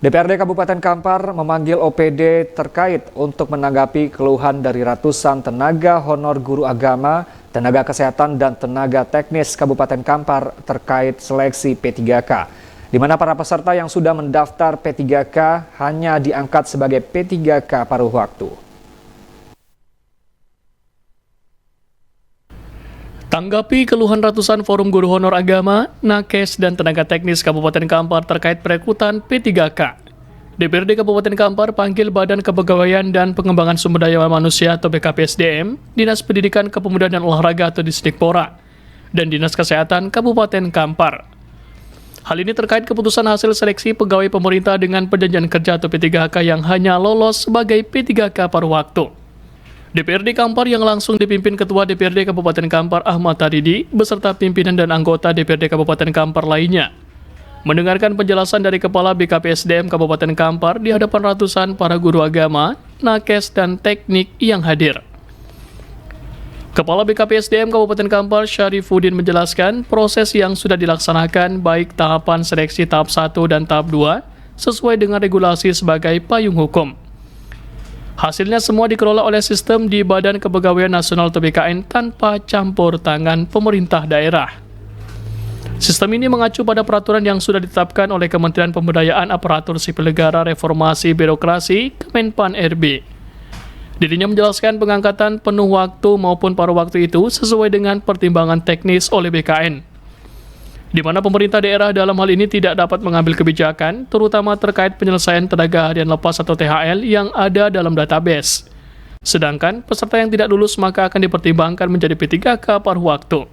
DPRD Kabupaten Kampar memanggil OPD terkait untuk menanggapi keluhan dari ratusan tenaga honor guru agama, tenaga kesehatan, dan tenaga teknis Kabupaten Kampar terkait seleksi P3K, di mana para peserta yang sudah mendaftar P3K hanya diangkat sebagai P3K paruh waktu. Tanggapi keluhan ratusan forum guru honor agama, nakes, dan tenaga teknis Kabupaten Kampar terkait perekrutan P3K, DPRD Kabupaten Kampar panggil Badan Kepegawaian dan Pengembangan Sumber Daya Manusia atau BKPSDM, Dinas Pendidikan Kepemudaan dan Olahraga atau Disdikpora, dan Dinas Kesehatan Kabupaten Kampar. Hal ini terkait keputusan hasil seleksi pegawai pemerintah dengan perjanjian kerja atau P3K yang hanya lolos sebagai P3K paruh waktu. DPRD Kampar yang langsung dipimpin Ketua DPRD Kabupaten Kampar Ahmad Taridi beserta pimpinan dan anggota DPRD Kabupaten Kampar lainnya mendengarkan penjelasan dari Kepala BKPSDM Kabupaten Kampar di hadapan ratusan para guru agama, nakes, dan teknik yang hadir. Kepala BKPSDM Kabupaten Kampar Syarifuddin menjelaskan proses yang sudah dilaksanakan baik tahapan seleksi tahap 1 dan tahap 2 sesuai dengan regulasi sebagai payung hukum. Hasilnya semua dikelola oleh sistem di Badan Kepegawaian Nasional atau BKN tanpa campur tangan pemerintah daerah. Sistem ini mengacu pada peraturan yang sudah ditetapkan oleh Kementerian Pemberdayaan Aparatur Sipil Negara Reformasi Birokrasi Kemenpan RB. Dirinya menjelaskan pengangkatan penuh waktu maupun paruh waktu itu sesuai dengan pertimbangan teknis oleh BKN, di mana pemerintah daerah dalam hal ini tidak dapat mengambil kebijakan, terutama terkait penyelesaian tenaga harian lepas atau THL yang ada dalam database. Sedangkan peserta yang tidak lulus maka akan dipertimbangkan menjadi P3K paruh waktu.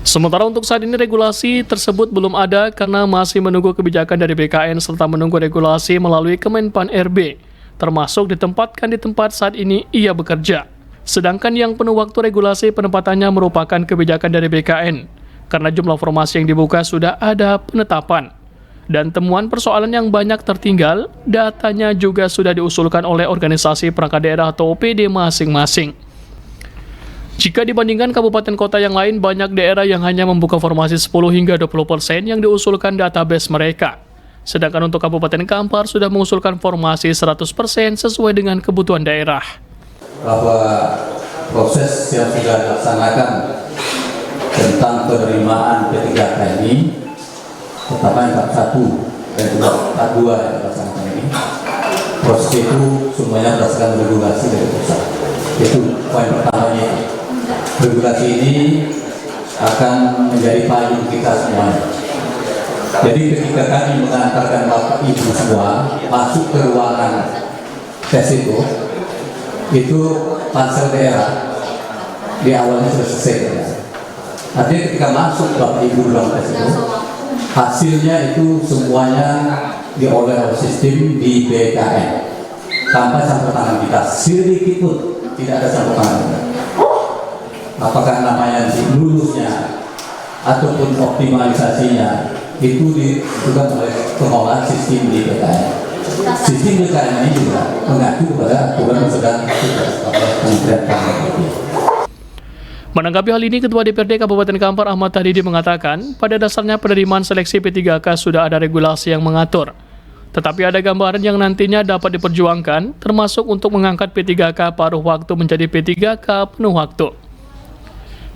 Sementara untuk saat ini regulasi tersebut belum ada karena masih menunggu kebijakan dari BKN serta menunggu regulasi melalui Kemenpan RB, termasuk ditempatkan di tempat saat ini ia bekerja. Sedangkan yang penuh waktu regulasi penempatannya merupakan kebijakan dari BKN, karena jumlah formasi yang dibuka sudah ada penetapan. Dan temuan persoalan yang banyak tertinggal, datanya juga sudah diusulkan oleh organisasi perangkat daerah atau OPD masing-masing. Jika dibandingkan kabupaten kota yang lain, banyak daerah yang hanya membuka formasi 10 hingga 20% yang diusulkan database mereka. Sedangkan untuk Kabupaten Kampar sudah mengusulkan formasi 100% sesuai dengan kebutuhan daerah. Bahwa proses yang sudah dilaksanakan tentang penerimaan P3K ini, terutama tahap 1 dan juga tahap 2 yang dilaksanakan ini, proses itu semuanya berdasarkan regulasi dari pusat. Itu poin pertamanya. Regulasi ini akan menjadi payung kita semuanya. Jadi ketika kami mengantarkan Bapak Ibu semua masuk ke ruangan tes itu pansel daerah di awalnya sudah selesai ya. Artinya ketika masuk Bapak Ibu dalam tes itu, hasilnya itu semuanya diolah oleh sistem di BKN tanpa campur tangan kita, sedikit pun tidak ada campur tangan kita. Apakah namanya lulusnya ataupun optimalisasinya itu dilakukan oleh pengelola sistem di BKN. Sistem BKN ini juga mengacu kepada aturan yang sedang dilakukan oleh Kementerian PAN. Menanggapi hal ini, Ketua DPRD Kabupaten Kampar Ahmad Taridi mengatakan, pada dasarnya penerimaan seleksi P3K sudah ada regulasi yang mengatur. Tetapi ada gambaran yang nantinya dapat diperjuangkan, termasuk untuk mengangkat P3K paruh waktu menjadi P3K penuh waktu.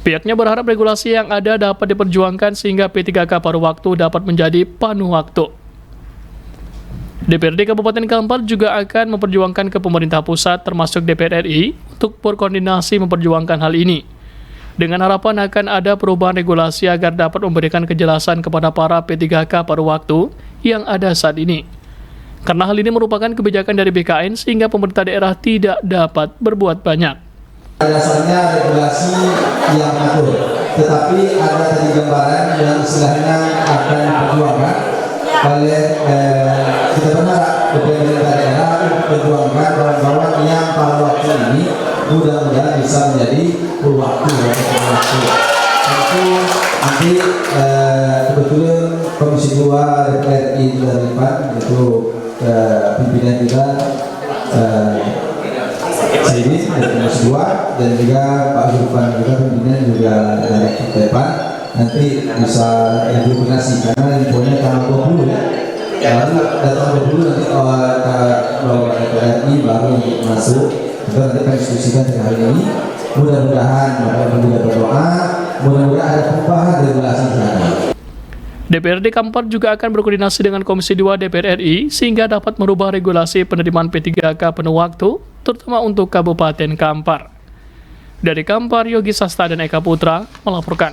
Pihaknya berharap regulasi yang ada dapat diperjuangkan sehingga P3K paruh waktu dapat menjadi panuh waktu. DPRD Kabupaten Kampar juga akan memperjuangkan ke pemerintah pusat termasuk DPR RI untuk berkoordinasi memperjuangkan hal ini, dengan harapan akan ada perubahan regulasi agar dapat memberikan kejelasan kepada para P3K paruh waktu yang ada saat ini. Karena hal ini merupakan kebijakan dari BKN sehingga pemerintah daerah tidak dapat berbuat banyak. Dasarnya regulasi yang mengatur, tetapi ada tadi gambaran yang istilahnya akan diperjuangkan oleh kita berharap pemerintah daerah berjuangkan bahwa yang pada waktu ini mudah-mudahan bisa menjadi waktu. Tentu nanti kebetulan Komisi 2 DPR RI terlibat, yaitu pimpinan kita ini dari Komisi 2 dan juga Pak Zulfan juga pimpinan juga dari PAN nanti bisa koordinasi karena infonya tanggal 20 ya lalu datang dulu nanti kalau RI baru masuk, kita nanti akan diskusikan dengan hari ini. Mudah-mudahan Bapak juga berdoa, mudah-mudahan ada perubahan regulasi di sana. DPRD Kampar juga akan berkoordinasi dengan Komisi 2 DPR RI sehingga dapat merubah regulasi penerimaan P3K penuh waktu, terutama untuk Kabupaten Kampar. Dari Kampar, Yogi Sasta dan Eka Putra melaporkan.